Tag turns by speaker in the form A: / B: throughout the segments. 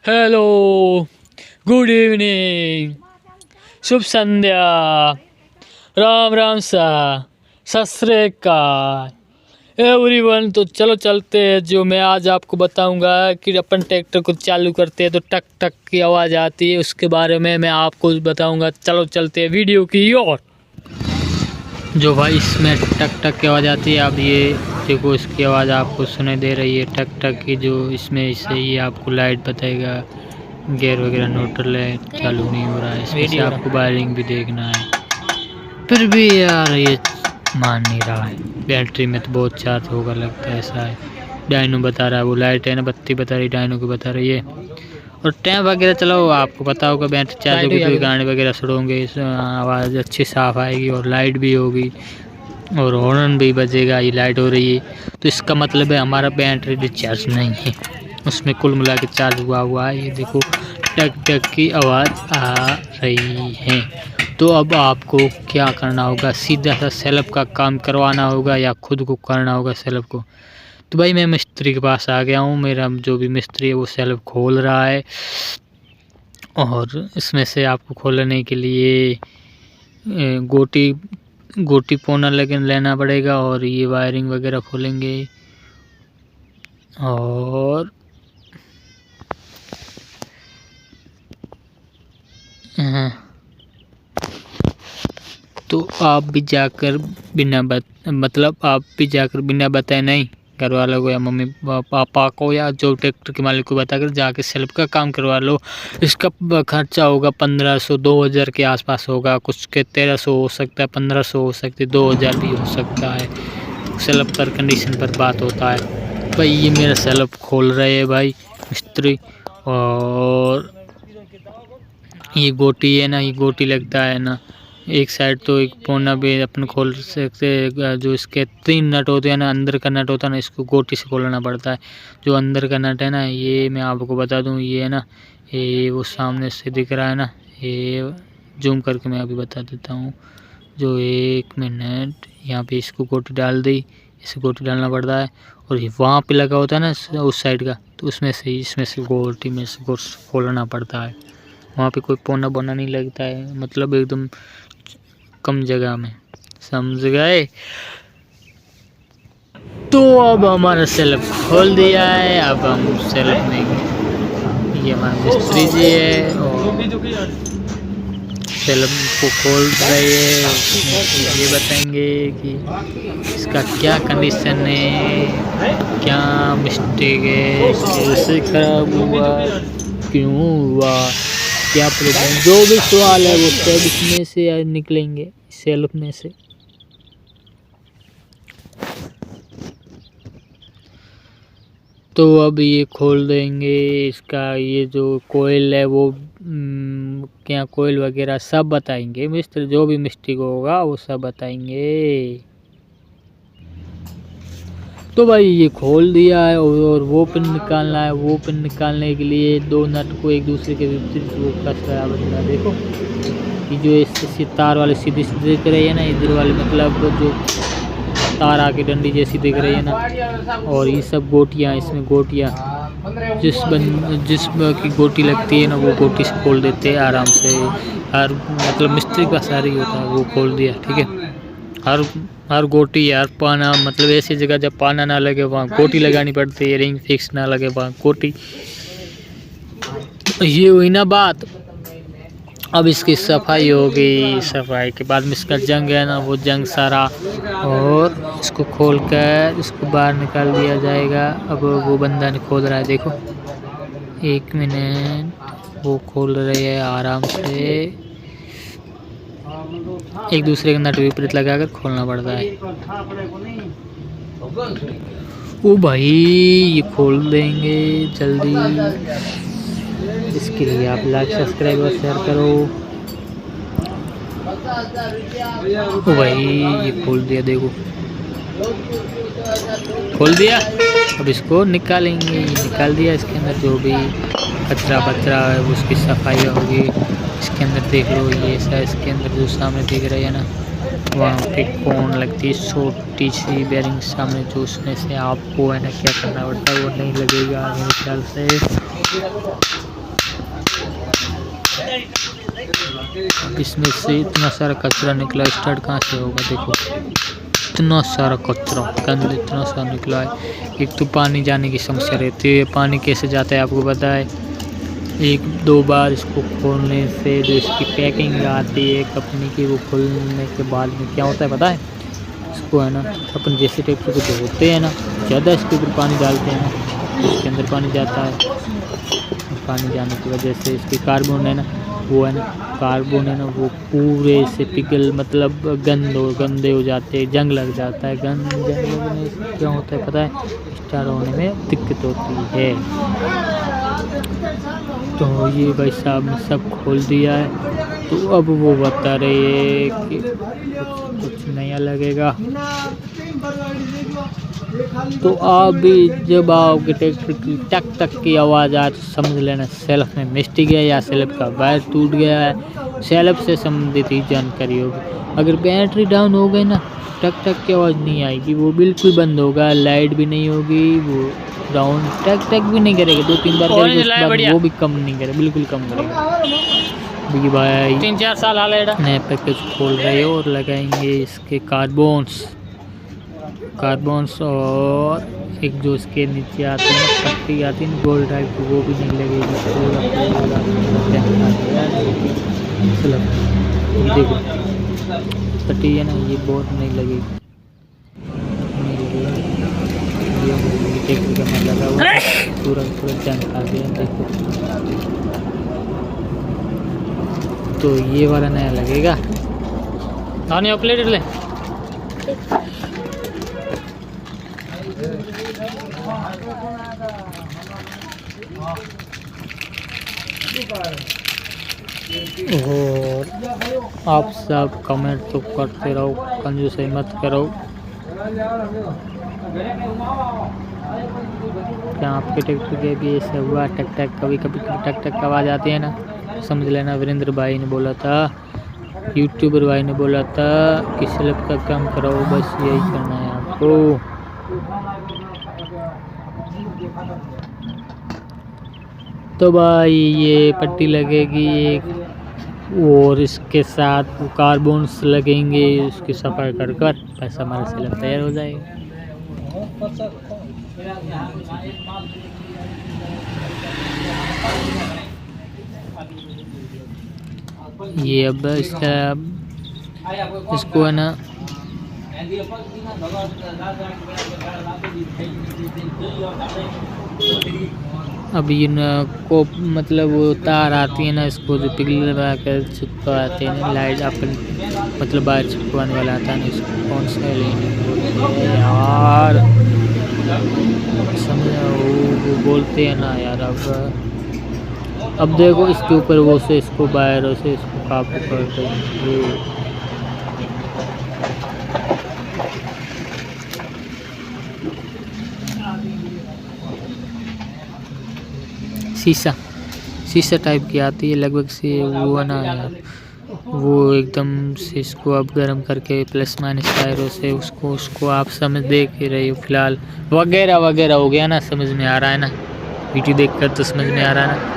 A: Hello, good evening, शुभ संध्या, राम राम सा, सत श्री अकाल एवरीवन। तो चलो चलते हैं। जो मैं आज आपको बताऊंगा कि अपन ट्रैक्टर को चालू करते हैं तो टक टक की आवाज़ आती है, उसके बारे में मैं आपको बताऊंगा। चलो चलते हैं वीडियो की ओर। जो भाई इसमें टक टक की आवाज़ आती है, अब ये देखो इसकी आवाज़ आपको सुनाई दे रही है टक टक की। जो इसमें इससे ही आपको लाइट बताएगा, गियर वगैरह न्यूट्रल है, चालू नहीं हो रहा है। इसमें से आपको वायरिंग भी देखना है। फिर भी यार ये मान नहीं रहा है। बैटरी में तो बहुत चार्ज होगा लगता है, ऐसा है। डायनो बता रहा है, वो लाइट है ना, बत्ती बता रही, डायनो को बता रही है। और टैप वगैरह चलो आपको पता होगा, बैटरी चार्ज होगी तो गाने वगैरह सुनोगे, आवाज़ अच्छी साफ़ आएगी और लाइट भी होगी और हॉर्न भी बजेगा। ये लाइट हो रही है तो इसका मतलब है हमारा बैटरी डिस्चार्ज नहीं है, उसमें कुल मिला के चार्ज हुआ है। ये देखो टक टक की आवाज़ आ रही है। तो अब आपको क्या करना होगा, सीधा सा सेल्फ का काम करवाना होगा या खुद को करना होगा सेल्फ को। तो भाई मैं मिस्त्री के पास आ गया हूँ। मेरा जो भी मिस्त्री है वो सेल्फ खोल रहा है और इसमें से आपको खोलने के लिए गोटी पोना लेना पड़ेगा और ये वायरिंग वगैरह खोलेंगे। और तो आप भी जाकर बिना बताए नहीं, घर वालों को या मम्मी पापा को या जो ट्रैक्टर के मालिक को बताकर जाके सेल्फ का काम करवा लो। इसका खर्चा होगा 1500 2000 के आसपास होगा। कुछ के 1300 हो सकता है, 1500 हो सकती है, 2000 भी हो सकता है। सेल्फ पर कंडीशन पर बात होता है। भाई ये मेरा सेल्फ खोल रहे हैं भाई मिस्त्री। और ये गोटी है ना, ये गोटी लगता है ना एक साइड, तो एक पोना भी अपन खोल सकते हैं। जो इसके 3 नट होते हैं ना, अंदर का नट होता है ना, इसको गोटी से खोलना पड़ता है। जो अंदर का नट है ना, ये मैं आपको बता दूं, ये है ना, ये वो सामने से दिख रहा है ना, ये जूम करके मैं अभी बता देता हूँ। जो 1 मिनट, यहाँ पे इसको गोटी डाल दी, इसे गोटी डालना पड़ता है। और ये वहाँ पे लगा होता है ना उस साइड का, तो उसमें से इसमें से गोटी में से खोलना पड़ता है। वहाँ पे कोई पोना बोना नहीं लगता है, मतलब एकदम कम जगह में, समझ गए। तो अब हमारा सेल्फ खोल दिया है। अब हम सेल्फ में, ये हमारा मिस्त्री जी है और सेल्फ को खोल रहे हैं। ये बताएंगे कि इसका क्या कंडीशन है, क्या मिस्टेक है, कैसे खराब हुआ, क्यों हुआ, क्या प्रॉब्लम, जो भी सवाल है वो सब इसमें से निकलेंगे, सेल्फ में से। तो अब ये खोल देंगे। इसका ये जो कोयल है वो क्या कोयल वगैरह सब बताएंगे मिस्त्री, जो भी मिस्टेक होगा वो सब बताएंगे। तो भाई ये खोल दिया है और वो पिन निकालना है। वो पिन निकालने के लिए 2 नट को एक दूसरे के विपरीत वो कस रहा है बंदा। देखो ये जो इससे तार वाली सीधी सीधी दिख रही है ना, इधर वाली मतलब जो तार आके डंडी जैसी दिख रही है ना, और ये सब गोटियाँ, इसमें गोटियाँ जिस की गोटी लगती है ना, वो गोटी से खोल देते हैं आराम से। हर मतलब मिस्त्री का सारी होता है, वो खोल दिया, ठीक है। हर गोटी यार पाना, मतलब ऐसी जगह जब पाना ना लगे वहाँ गोटी लगानी पड़ती है, रिंग फिक्स ना लगे वहाँ गोटी। ये हुई ना बात। अब इसकी सफाई होगी, सफाई के बाद में इसका जंग है ना, वो जंग सारा, और इसको खोल कर इसको बाहर निकाल दिया जाएगा। अब वो बंदा ने खोल रहा है, देखो 1 मिनट, वो खोल रहे हैं आराम से। एक दूसरे के नट विपरीत लगाकर खोलना पड़ता है। ओ भाई ये खोल देंगे जल्दी। इसके लिए आप लाइक सब्सक्राइब और शेयर करो। ओ भाई ये खोल दिया, देखो खोल दिया। अब इसको निकालेंगे, ये निकाल दिया। इसके अंदर जो भी कचरा बचरा है उसकी सफाई होगी। इसके अंदर देख लो, ये ऐसा इसके अंदर जो सामने दिख रही है ना, वहाँ पे कौन लगती है छोटी सी बेरिंग सामने, जो उसमें से आपको है ना क्या करना पड़ता है, वो नहीं लगेगा मेरे ख्याल से। इसमें से इतना सारा कचरा निकला, स्टार्ट कहाँ से होगा? देखो इतना सारा कचरा, गंद इतना सारा निकला है। एक तो पानी जाने की समस्या रहती है, पानी कैसे जाता है आपको पता है? 1-2 बार इसको खोलने से जो इसकी पैकिंग आती है कंपनी की, वो खोलने के बाद में क्या होता है पता है? इसको है ना अपन जैसे ट्रैक्टर को धोते हैं ना, ज़्यादा इसके ऊपर पानी डालते हैं ना, तो इसके अंदर पानी जाता है। पानी जाने की वजह से इसके कार्बन है ना, वो है ना कार्बन है ना, वो पूरे से पिघल मतलब गंदे हो जाते हैं, जंग लग जाता है। जंग लगने से क्या होता है पता है? स्टार्ट होने में दिक्कत होती है। तो ये भाई साहब ने सब खोल दिया है, तो अब वो बता रहे हैं कि कुछ नया लगेगा। तो आप भी जब आपके ट्रैक्टर की टक टक की आवाज़ आए तो समझ लेना सेल्फ में मिस्टेक है या सेल्फ का वायर टूट गया है। सेल्फ से संबंधित ही जानकारी होगी। अगर बैटरी डाउन हो गई ना, टक टक की आवाज़ नहीं आएगी, वो बिल्कुल बंद होगा, लाइट भी नहीं होगी, वो डाउन टक टक भी नहीं करेगा। 2-3 बार करेगा उसके बाद वो भी कम नहीं करेगा, बिल्कुल कम करेगा। देखिए भाई 3-4 साल हाल नए पैकेज खोल रहे हो और लगाएंगे इसके कार्बन्स और एक जो इसके नीचे आते हैं पट्टी आती है गोल टाइप की, वो भी नहीं लगेगी। देखो पट्टी है ना, ये बहुत नहीं लगेगी, लगा हुआ पूरा जंग खा गया। देखो तो ये वाला नया लगेगा। खाने प्लेट ले और आप सब कमेंट तो करते रहो, कंजूसी मत करो। क्या आपके ट्रैक्टर के भी ऐसे हुआ? टक टक कभी कभी टक टक आवाज़ आती है ना, समझ लेना वीरेंद्र भाई ने बोला था, यूट्यूबर भाई ने बोला था कि सेल्फ का काम करो, बस यही करना है आपको। तो भाई ये पट्टी लगेगी एक, और इसके साथ कार्बन्स लगेंगे, उसकी सफाई कर कर पैसा हमारा सेल्फ तैयार हो जाएगा। ये अब इसको है ना अब इन को मतलब वो तार आती है ना, इसको जो पिघलवा कर चिपकाते हैं लाइट अपन मतलब बाहर चिपकवाने वाला आता है ना, इसको कौन सा लेने यार समझ वो बोलते हैं ना यार। अब देखो इसके ऊपर वो से इसको बाहर से इसको काबू कर देंगे। शीशा टाइप की आती है लगभग से, वो ना यार वो एकदम से इसको अब गर्म करके प्लस माइनस टायरों से उसको आप समझ देख ही रहे हो फिलहाल। वगैरह वगैरह हो गया ना, समझ में आ रहा है ना, वीडियो देखकर तो समझ में आ रहा है ना।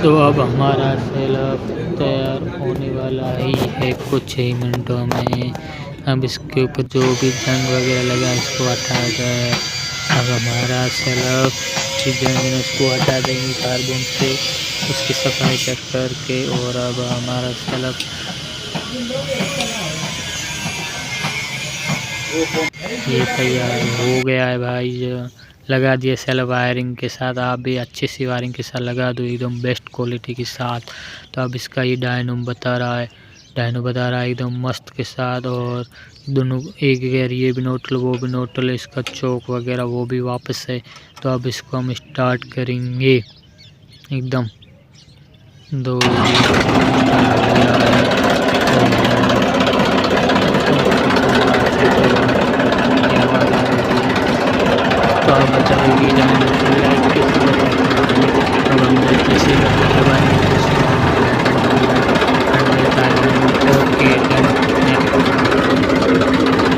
A: तो अब हमारा सेल्फ तैयार होने वाला ही है कुछ ही मिनटों में। अब इसके ऊपर जो भी जंग वगैरह लगा इसको हटा दें। अब हमारा सेल्फ जंग इसको हटा देंगे कार्बन से, उसकी सफाई कर के, और अब हमारा सेल्फ ये तैयार हो गया है भाई। लगा दिए सेल्फ वायरिंग के साथ, आप भी अच्छी सी वायरिंग के साथ लगा दो एकदम बेस्ट क्वालिटी के साथ। तो अब इसका ये डायनो बता रहा है एकदम मस्त के साथ, और दोनों एक गेयर ये भी न्यूट्रल वो भी न्यूट्रल, इसका चौक वगैरह वो भी वापस है। तो अब इसको हम स्टार्ट करेंगे एकदम। दो तो आप बचाएगी जान लाइट कैसे बचाएगी अब हम कैसे